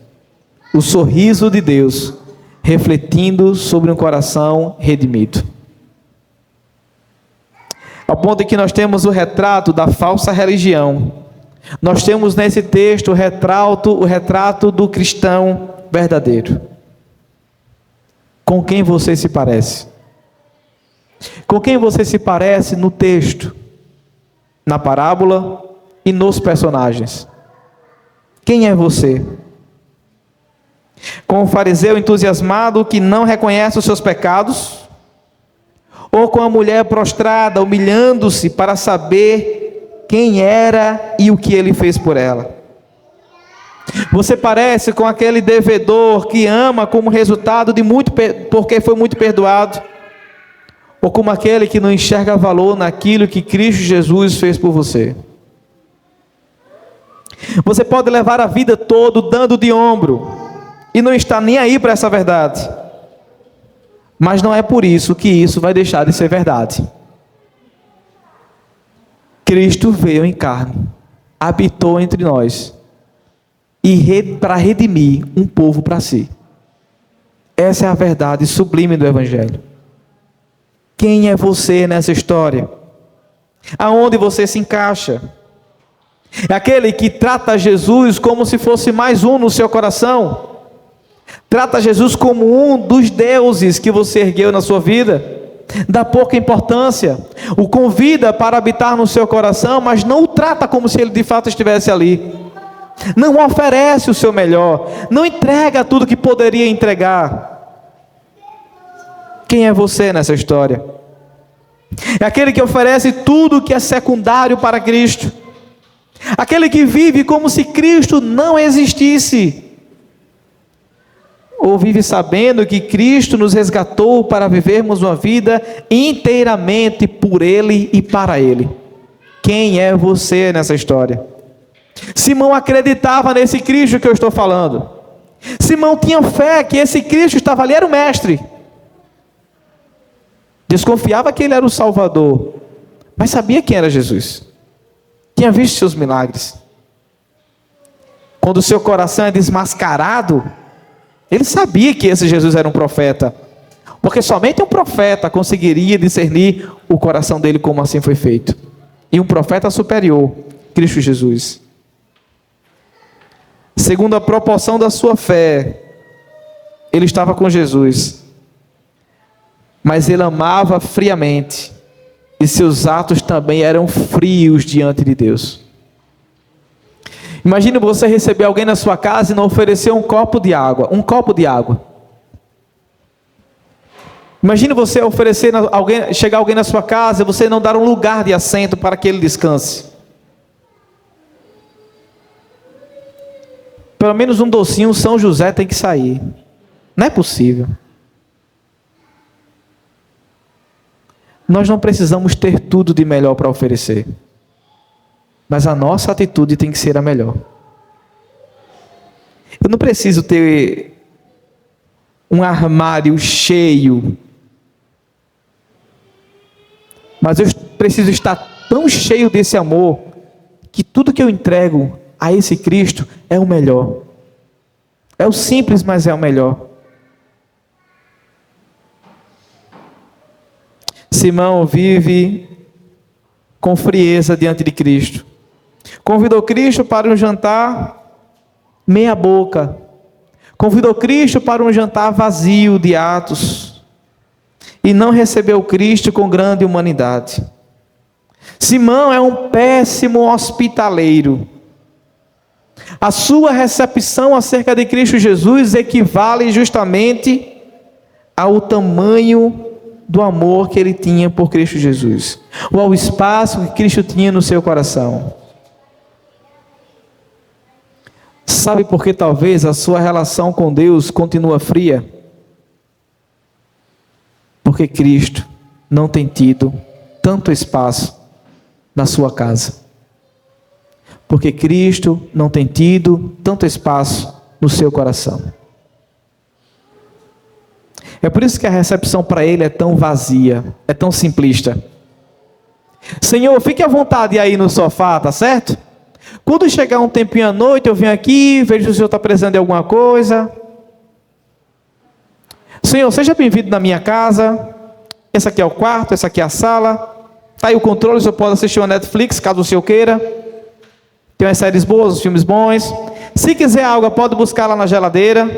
O sorriso de Deus refletindo sobre um coração redimido. Ao ponto em que nós temos o retrato da falsa religião. Nós temos nesse texto o retrato do cristão verdadeiro. Com quem você se parece? Com quem você se parece no texto, na parábola e nos personagens? Quem é você? Com o fariseu entusiasmado que não reconhece os seus pecados? Ou com a mulher prostrada, humilhando-se para saber quem era e o que ele fez por ela? Você parece com aquele devedor que ama como resultado de porque foi muito perdoado? Ou como aquele que não enxerga valor naquilo que Cristo Jesus fez por você? Você pode levar a vida toda dando de ombro e não está nem aí para essa verdade. Mas não é por isso que isso vai deixar de ser verdade. Cristo veio em carne, habitou entre nós, e para redimir um povo para si. Essa é a verdade sublime do Evangelho. Quem é você nessa história? Aonde você se encaixa? É aquele que trata Jesus como se fosse mais um no seu coração? Trata Jesus como um dos deuses que você ergueu na sua vida? Dá pouca importância, o convida para habitar no seu coração, mas não o trata como se ele de fato estivesse ali. Não oferece o seu melhor, não entrega tudo que poderia entregar. Quem é você nessa história? É aquele que oferece tudo que é secundário para Cristo, aquele que vive como se Cristo não existisse, ou vive sabendo que Cristo nos resgatou para vivermos uma vida inteiramente por Ele e para Ele. Quem é você nessa história? Simão acreditava nesse Cristo que eu estou falando. Simão tinha fé que esse Cristo estava ali, era o mestre. Desconfiava que ele era o Salvador, mas sabia quem era Jesus. Tinha visto seus milagres. Quando o seu coração é desmascarado, ele sabia que esse Jesus era um profeta, porque somente um profeta conseguiria discernir o coração dele, como assim foi feito. E um profeta superior, Cristo Jesus. Segundo a proporção da sua fé, ele estava com Jesus, mas ele amava friamente, e seus atos também eram frios diante de Deus. Imagine você receber alguém na sua casa e não oferecer um copo de água. Imagine você oferecer chegar alguém na sua casa e você não dar um lugar de assento para que ele descanse. Pelo menos um docinho, São José tem que sair. Não é possível. Nós não precisamos ter tudo de melhor para oferecer, mas a nossa atitude tem que ser a melhor. Eu não preciso ter um armário cheio, mas eu preciso estar tão cheio desse amor, que tudo que eu entrego a esse Cristo é o melhor. É o simples, mas é o melhor. Simão vive com frieza diante de Cristo. Convidou Cristo para um jantar meia boca. Convidou Cristo para um jantar vazio de atos. E não recebeu Cristo com grande humanidade. Simão é um péssimo hospitaleiro. A sua recepção acerca de Cristo Jesus equivale justamente ao tamanho do amor que ele tinha por Cristo Jesus, ou ao espaço que Cristo tinha no seu coração. Sabe por que talvez a sua relação com Deus continua fria? Porque Cristo não tem tido tanto espaço na sua casa. Porque Cristo não tem tido tanto espaço no seu coração. É por isso que a recepção para Ele é tão vazia, é tão simplista. Senhor, fique à vontade aí no sofá, tá certo? Quando chegar um tempinho à noite, eu venho aqui, vejo se o Senhor está precisando de alguma coisa. Senhor, seja bem-vindo na minha casa. Esse aqui é o quarto, essa aqui é a sala. Está aí o controle, o senhor pode assistir uma Netflix, caso o senhor queira. Tem umas séries boas, os filmes bons. Se quiser algo, pode buscar lá na geladeira.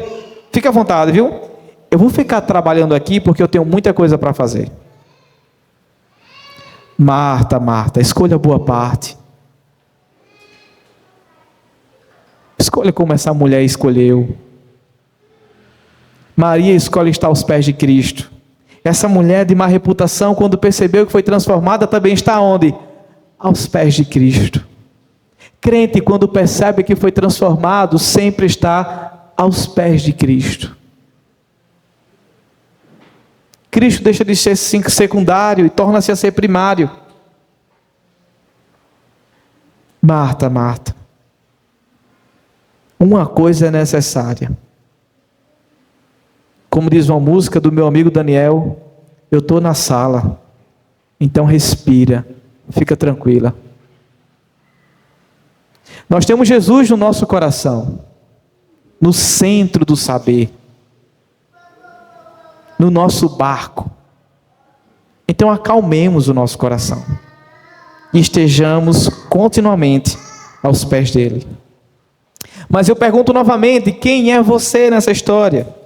Fique à vontade, viu? Eu vou ficar trabalhando aqui porque eu tenho muita coisa para fazer. Marta, Marta, escolha a boa parte. Escolha como essa mulher escolheu. Maria escolhe estar aos pés de Cristo. Essa mulher de má reputação, quando percebeu que foi transformada, também está onde? Aos pés de Cristo. Crente, quando percebe que foi transformado, sempre está aos pés de Cristo. Cristo deixa de ser secundário e torna-se a ser primário. Marta, Marta, uma coisa é necessária. Como diz uma música do meu amigo Daniel, eu estou na sala, então respira, fica tranquila. Nós temos Jesus no nosso coração, no centro do saber, no nosso barco. Então acalmemos o nosso coração e estejamos continuamente aos pés dele. Mas eu pergunto novamente, quem é você nessa história?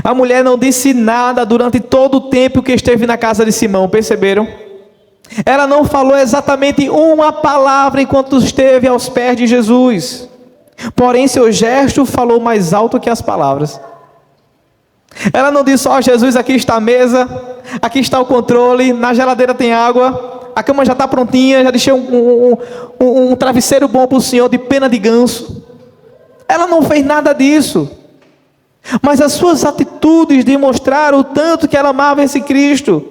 A mulher não disse nada durante todo o tempo que esteve na casa de Simão, perceberam? Ela não falou exatamente uma palavra enquanto esteve aos pés de Jesus. Porém, seu gesto falou mais alto que as palavras. Ela não disse, ó Jesus, aqui está a mesa, aqui está o controle, na geladeira tem água, a cama já está prontinha, já deixei um travesseiro bom para o senhor de pena de ganso. Ela não fez nada disso. Mas as suas atitudes demonstraram o tanto que ela amava esse Cristo.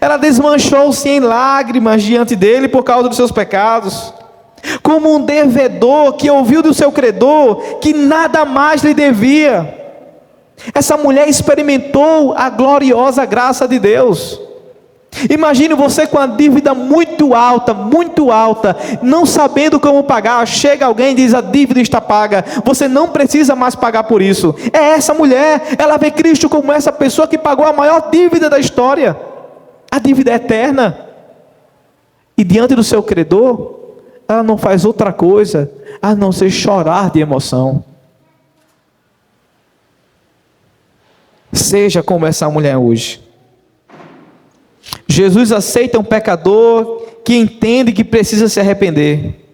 Ela desmanchou-se em lágrimas diante dele por causa dos seus pecados, como um devedor que ouviu do seu credor que nada mais lhe devia. Essa mulher experimentou a gloriosa graça de Deus. Imagine você com a dívida muito alta, não sabendo como pagar. Chega alguém e diz, a dívida está paga, você não precisa mais pagar por isso. É essa mulher, ela vê Cristo como essa pessoa que pagou a maior dívida da história, a dívida eterna. E diante do seu credor, ela não faz outra coisa a não ser chorar de emoção. Seja como essa mulher hoje. Jesus aceita um pecador que entende que precisa se arrepender,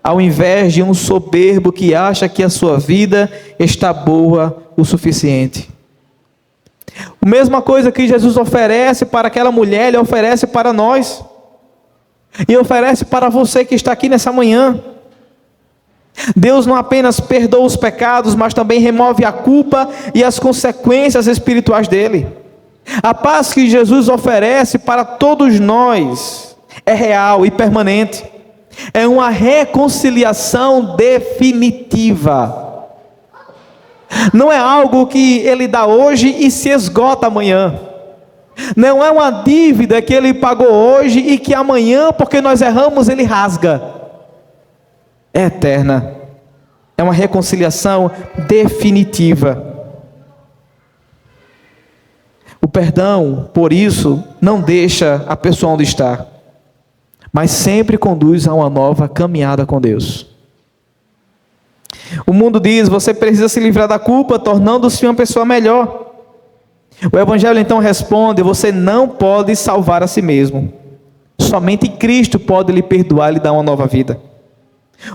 ao invés de um soberbo que acha que a sua vida está boa o suficiente. A mesma coisa que Jesus oferece para aquela mulher, Ele oferece para nós, e oferece para você que está aqui nessa manhã. Deus não apenas perdoa os pecados, mas também remove a culpa e as consequências espirituais dele. A paz que Jesus oferece para todos nós é real e permanente. É uma reconciliação definitiva. Não é algo que Ele dá hoje e se esgota amanhã. Não é uma dívida que Ele pagou hoje e que amanhã, porque nós erramos, Ele rasga. É eterna. É uma reconciliação definitiva. O perdão, por isso, não deixa a pessoa onde está, mas sempre conduz a uma nova caminhada com Deus. O mundo diz, você precisa se livrar da culpa, tornando-se uma pessoa melhor. O Evangelho então responde, você não pode salvar a si mesmo. Somente Cristo pode lhe perdoar e lhe dar uma nova vida.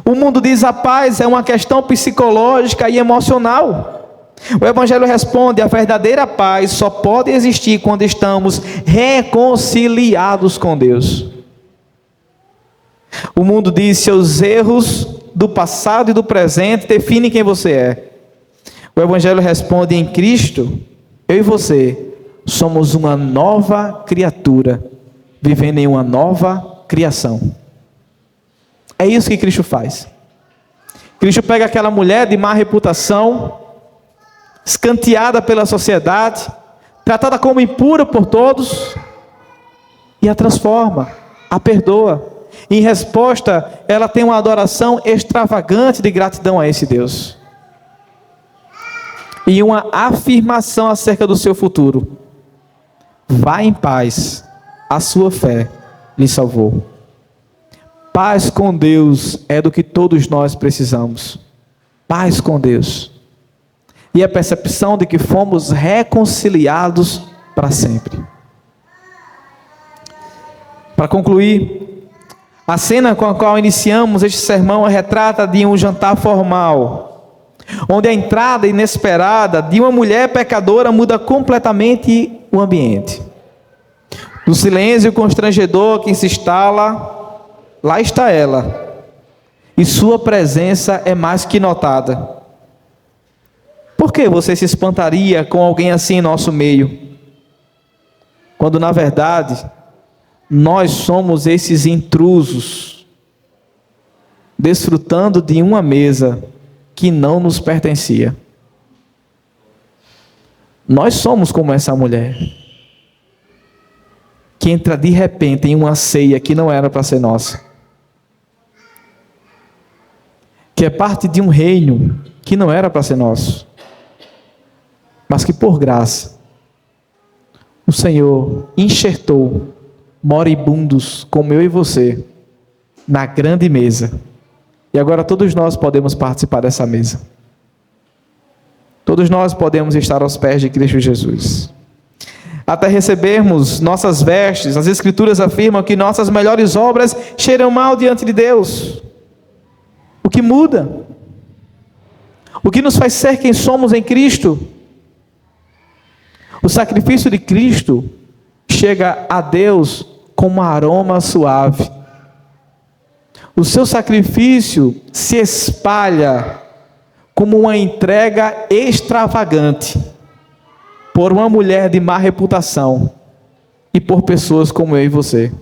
O mundo diz, a paz é uma questão psicológica e emocional. O Evangelho responde: a verdadeira paz só pode existir quando estamos reconciliados com Deus. O mundo diz: seus erros do passado e do presente definem quem você é. O Evangelho responde: em Cristo, eu e você somos uma nova criatura, vivendo em uma nova criação. É isso que Cristo faz. Cristo pega aquela mulher de má reputação, escanteada pela sociedade, tratada como impura por todos, e a transforma, a perdoa. Em resposta, ela tem uma adoração extravagante de gratidão a esse Deus. E uma afirmação acerca do seu futuro: vá em paz, a sua fé lhe salvou. Paz com Deus é do que todos nós precisamos. Paz com Deus. E a percepção de que fomos reconciliados para sempre. Para concluir, a cena com a qual iniciamos este sermão retrata de um jantar formal, onde a entrada inesperada de uma mulher pecadora muda completamente o ambiente. No silêncio constrangedor que se instala, lá está ela, e sua presença é mais que notada. Por que você se espantaria com alguém assim em nosso meio? Quando na verdade, nós somos esses intrusos, desfrutando de uma mesa que não nos pertencia. Nós somos como essa mulher, que entra de repente em uma ceia que não era para ser nossa, que é parte de um reino que não era para ser nosso, mas que por graça o Senhor enxertou moribundos como eu e você na grande mesa, e agora todos nós podemos participar dessa mesa. Todos nós podemos estar aos pés de Cristo Jesus. Até recebermos nossas vestes, as Escrituras afirmam que nossas melhores obras cheiram mal diante de Deus. O que muda? O que nos faz ser quem somos em Cristo? O sacrifício de Cristo chega a Deus como um aroma suave. O seu sacrifício se espalha como uma entrega extravagante por uma mulher de má reputação e por pessoas como eu e você.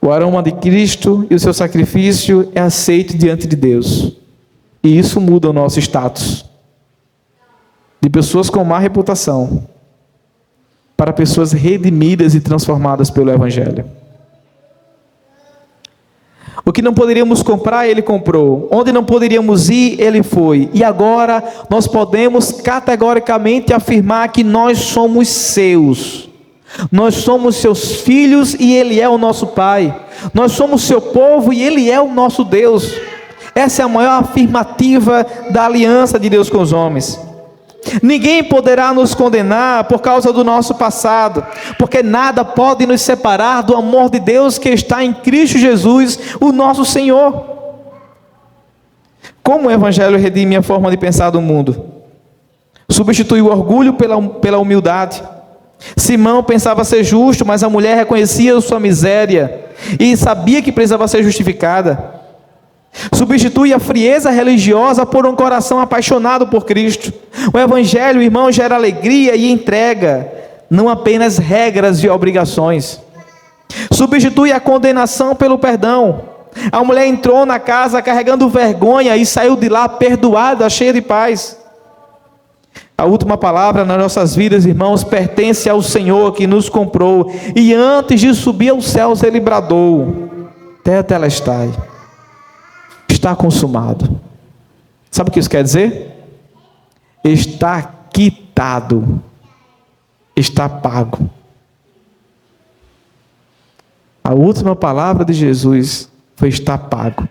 O aroma de Cristo e o seu sacrifício é aceito diante de Deus, e isso muda o nosso status de pessoas com má reputação para pessoas redimidas e transformadas pelo Evangelho. O que não poderíamos comprar, Ele comprou. Onde não poderíamos ir, Ele foi. E agora nós podemos categoricamente afirmar que nós somos seus. Nós somos seus filhos e Ele é o nosso Pai. Nós somos seu povo e Ele é o nosso Deus. Essa é a maior afirmativa da aliança de Deus com os homens. Ninguém poderá nos condenar por causa do nosso passado, porque nada pode nos separar do amor de Deus que está em Cristo Jesus, o nosso Senhor. Como o Evangelho redime a forma de pensar do mundo? Substitui o orgulho pela humildade. Simão pensava ser justo, mas a mulher reconhecia sua miséria e sabia que precisava ser justificada. Substitui a frieza religiosa por um coração apaixonado por Cristo. O Evangelho, irmão, gera alegria e entrega, não apenas regras e obrigações. Substitui a condenação pelo perdão. A mulher entrou na casa carregando vergonha e saiu de lá perdoada, cheia de paz. A última palavra nas nossas vidas, irmãos, pertence ao Senhor que nos comprou, e antes de subir aos céus Ele bradou: Tetelestai, está consumado. Sabe o que isso quer dizer? Está quitado, está pago. A última palavra de Jesus foi: está pago.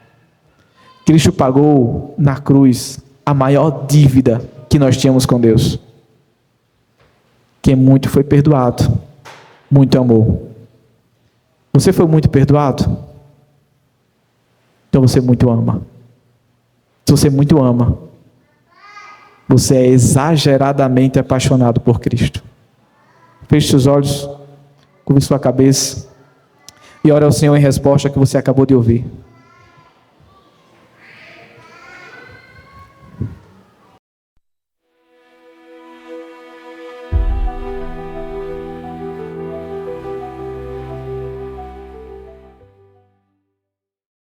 Cristo pagou na cruz a maior dívida que nós tínhamos com Deus. Quem muito foi perdoado, muito amou. Você foi muito perdoado? Então você muito ama. Se você muito ama, Você é exageradamente apaixonado por Cristo. Feche seus olhos, curve sua cabeça e ore ao Senhor em resposta ao que você acabou de ouvir.